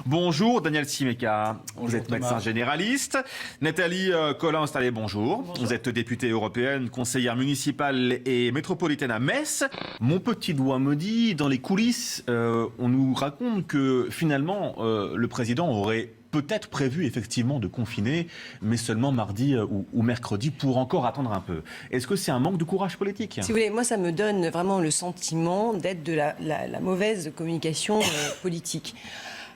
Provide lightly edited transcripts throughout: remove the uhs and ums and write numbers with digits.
Bonjour Daniel Simeka, vous êtes médecin généraliste. Nathalie Colin-Ostarlet, bonjour. Vous êtes députée européenne, conseillère municipale et métropolitaine à Metz. Mon petit doigt me dit, dans les coulisses, on nous raconte que finalement le président aurait peut-être prévu effectivement de confiner, mais seulement mardi ou mercredi pour encore attendre un peu. Est-ce que c'est un manque de courage politique ? Si vous voulez, moi ça me donne vraiment le sentiment d'être de la mauvaise communication politique.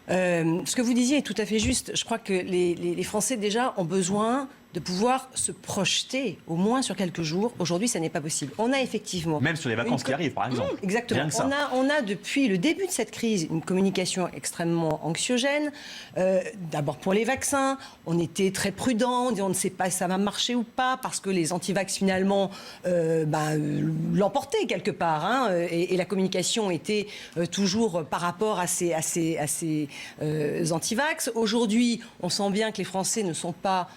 Ce que vous disiez est tout à fait juste. Je crois que les Français déjà ont besoin de pouvoir se projeter au moins sur quelques jours. Aujourd'hui, ça n'est pas possible. On a effectivement... Même sur les vacances qui arrivent, par exemple. Exactement. On a, depuis le début de cette crise, une communication extrêmement anxiogène. D'abord pour les vaccins, on était très prudents, on ne sait pas si ça va marcher ou pas, parce que les antivax, finalement, l'emportaient quelque part. Et la communication était toujours par rapport à ces antivax. Aujourd'hui, on sent bien que les Français ne sont pas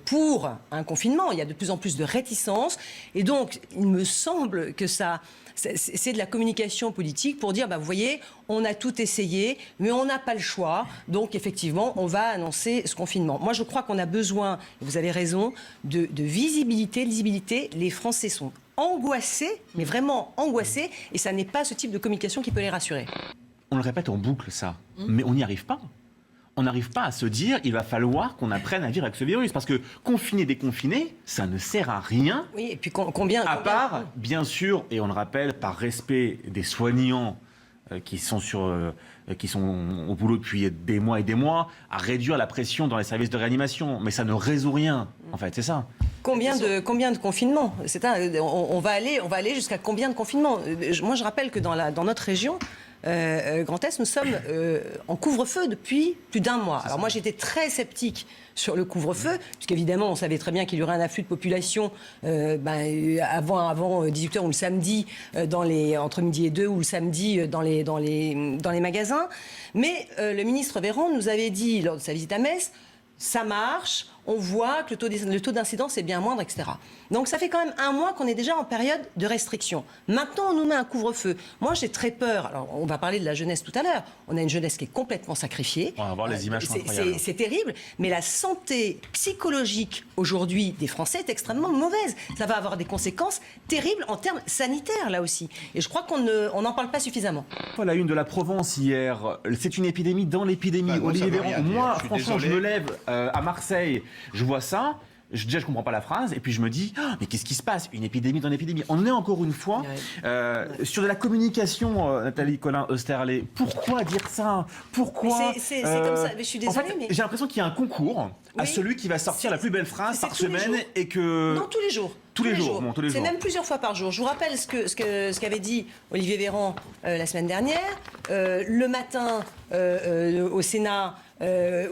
pour un confinement. Il y a de plus en plus de réticences. Et donc, il me semble que c'est de la communication politique pour dire, vous voyez, on a tout essayé, mais on n'a pas le choix. Donc, effectivement, on va annoncer ce confinement. Moi, je crois qu'on a besoin, vous avez raison, de visibilité, de lisibilité. Les Français sont angoissés, mais vraiment angoissés, et ça n'est pas ce type de communication qui peut les rassurer. On le répète en boucle, ça, mais on n'y arrive pas. On n'arrive pas à se dire il va falloir qu'on apprenne à vivre avec ce virus. Parce que confiner, déconfiner, ça ne sert à rien. Oui, et puis combien... À part, bien sûr, et on le rappelle, par respect des soignants qui sont au boulot depuis des mois et des mois, à réduire la pression dans les services de réanimation. Mais ça ne résout rien, en fait, c'est ça. Combien de confinements ? On va aller jusqu'à combien de confinements ? Moi, je rappelle que dans notre région... Grand Est, nous sommes en couvre-feu depuis plus d'un mois. Alors moi, j'étais très sceptique sur le couvre-feu, puisqu'évidemment, on savait très bien qu'il y aurait un afflux de population avant 18h ou le samedi, entre midi et 2 ou le samedi dans les magasins. Mais le ministre Véran nous avait dit, lors de sa visite à Metz, ça marche, on voit que le taux d'incidence est bien moindre, etc. Donc ça fait quand même un mois qu'on est déjà en période de restriction. Maintenant, on nous met un couvre-feu. Moi, j'ai très peur. Alors, on va parler de la jeunesse tout à l'heure. On a une jeunesse qui est complètement sacrifiée. On va voir les images incroyables. C'est terrible. Mais la santé psychologique aujourd'hui des Français est extrêmement mauvaise. Ça va avoir des conséquences terribles en termes sanitaires, là aussi. Et je crois qu'on n'en parle pas suffisamment. La une de la Provence hier, c'est une épidémie dans l'épidémie. Olivier Véran, moi, franchement, je me lève à Marseille, je vois ça. Déjà, je ne comprends pas la phrase, et puis je me dis, mais qu'est-ce qui se passe ? Une épidémie dans l'épidémie. On est encore une fois sur de la communication, Nathalie Colin-Ostarlet. Pourquoi dire ça ? Pourquoi c'est comme ça, mais je suis désolée. En fait, j'ai l'impression qu'il y a un concours à celui qui va sortir la plus belle phrase par semaine, et que... Non, tous les jours. Tous les jours. C'est même plusieurs fois par jour. Je vous rappelle ce qu'avait dit Olivier Véran la semaine dernière. Le matin, au Sénat,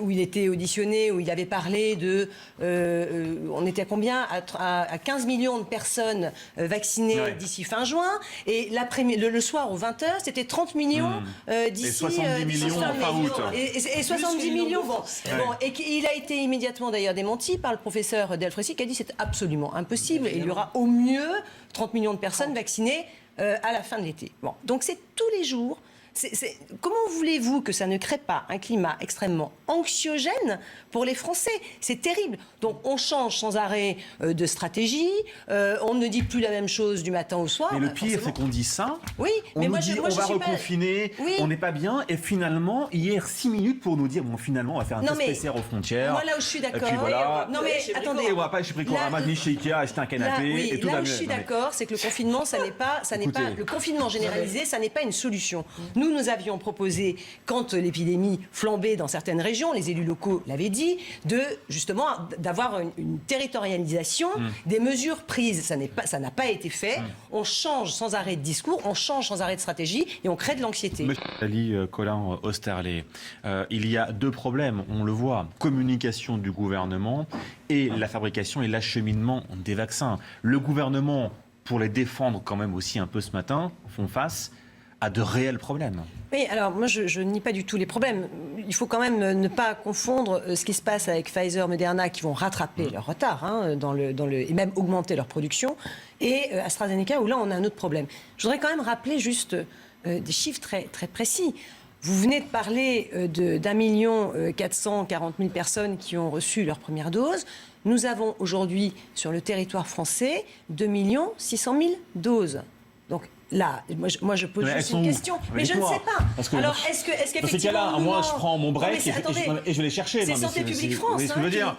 où il était auditionné, où il avait parlé de... on était à combien ? À 15 millions de personnes vaccinées d'ici fin juin. Et le soir, aux 20h, c'était 30 millions d'ici... Et 70 millions en fin août. Et 70 millions, et il a été immédiatement d'ailleurs démenti par le professeur Delfrécy, qui a dit que c'est absolument impossible. Il y aura au mieux 30 millions de personnes vaccinées à la fin de l'été. Donc c'est tous les jours. Comment voulez-vous que ça ne crée pas un climat extrêmement anxiogène pour les Français ? C'est terrible. Donc on change sans arrêt de stratégie, on ne dit plus la même chose du matin au soir. Mais le pire, c'est qu'on dit ça, oui, on mais nous dit on va reconfiner, on n'est pas bien, et finalement, hier, 6 minutes pour nous dire, finalement, on va faire un test PCR aux frontières. Moi, là où je suis d'accord... Et puis voilà. Non mais attendez... Et on va pas chez Bricorama ni chez Ikea acheter un canapé. Et tout là où je suis d'accord, c'est que le confinement, le confinement généralisé, ça n'est pas une solution. Nous avions proposé, quand l'épidémie flambait dans certaines régions, les élus locaux l'avaient dit, d'avoir une territorialisation des mesures prises. Ça n'a pas été fait. On change sans arrêt de discours, on change sans arrêt de stratégie et on crée de l'anxiété. Nathalie Colin-Ostarlet, il y a deux problèmes, on le voit. Communication du gouvernement et la fabrication et l'acheminement des vaccins. Le gouvernement, pour les défendre quand même aussi un peu ce matin, font face à de réels problèmes. Oui, alors moi je nie pas du tout les problèmes. Il faut quand même ne pas confondre ce qui se passe avec Pfizer, Moderna, qui vont rattraper leur retard et même augmenter leur production, et AstraZeneca, où là on a un autre problème. Je voudrais quand même rappeler juste des chiffres très, très précis. Vous venez de parler d'1,440,000 personnes qui ont reçu leur première dose. Nous avons aujourd'hui sur le territoire français 2,6 millions de doses. Donc là, moi je pose juste une question, mais je ne sais pas. Alors est-ce qu'effectivement... Dans ces cas-là, moi je prends mon break et je vais les chercher. C'est Santé publique France. Vous voyez ce que je veux dire?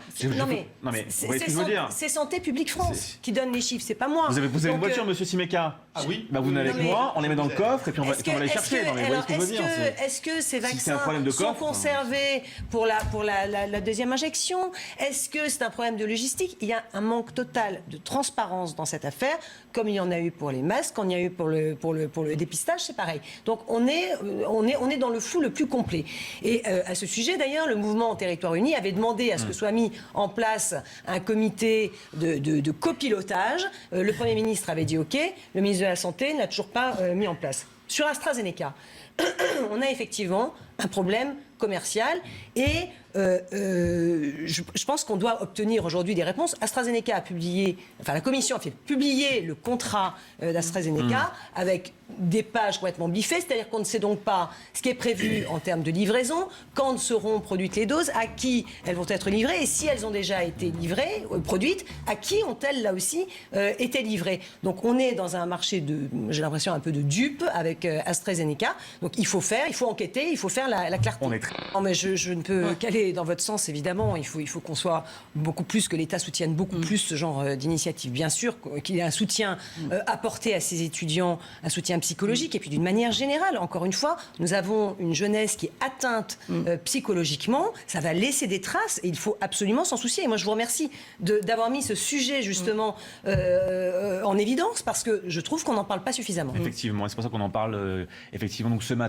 Non mais vous voyez ce que je veux dire? C'est Santé publique France qui donne les chiffres, c'est pas moi. Vous avez une voiture, monsieur Simeka? Ah oui. Vous venez avec moi, on les met dans le coffre et puis on va les chercher. Vous voyez ce que je veux dire? Est-ce que ces vaccins sont sont conservés pour la deuxième injection? Est-ce que c'est un problème de logistique? Il y a un manque total de transparence dans cette affaire, comme il y en a eu pour les masques, comme il y a eu pour le dépistage, c'est pareil. Donc on est dans le flou le plus complet. Et à ce sujet, d'ailleurs, le mouvement Territoire Uni avait demandé à ce que soit mis en place un comité de copilotage. Le Premier ministre avait dit OK, le ministre de la Santé n'a toujours pas mis en place. Sur AstraZeneca, on a effectivement un problème commercial et je pense qu'on doit obtenir aujourd'hui des réponses. AstraZeneca a publié, enfin la Commission a fait publier le contrat d'AstraZeneca avec des pages complètement biffées, c'est-à-dire qu'on ne sait donc pas ce qui est prévu en termes de livraison, quand seront produites les doses, à qui elles vont être livrées, et si elles ont déjà été livrées, produites, à qui ont-elles là aussi été livrées. Donc on est dans un marché j'ai l'impression un peu de dupe avec AstraZeneca. Donc il faut enquêter, il faut faire la clarté. Non mais je ne peux qu'aller dans votre sens, évidemment. Il faut qu'on soit beaucoup plus, que l'État soutienne beaucoup plus ce genre d'initiative. Bien sûr qu'il y ait un soutien apporté à ces étudiants, un soutien psychologique. Et puis d'une manière générale, encore une fois, nous avons une jeunesse qui est atteinte psychologiquement. Ça va laisser des traces et il faut absolument s'en soucier. Et moi, je vous remercie d'avoir mis ce sujet justement en évidence, parce que je trouve qu'on n'en parle pas suffisamment. Effectivement, et c'est pour ça qu'on en parle effectivement donc ce matin.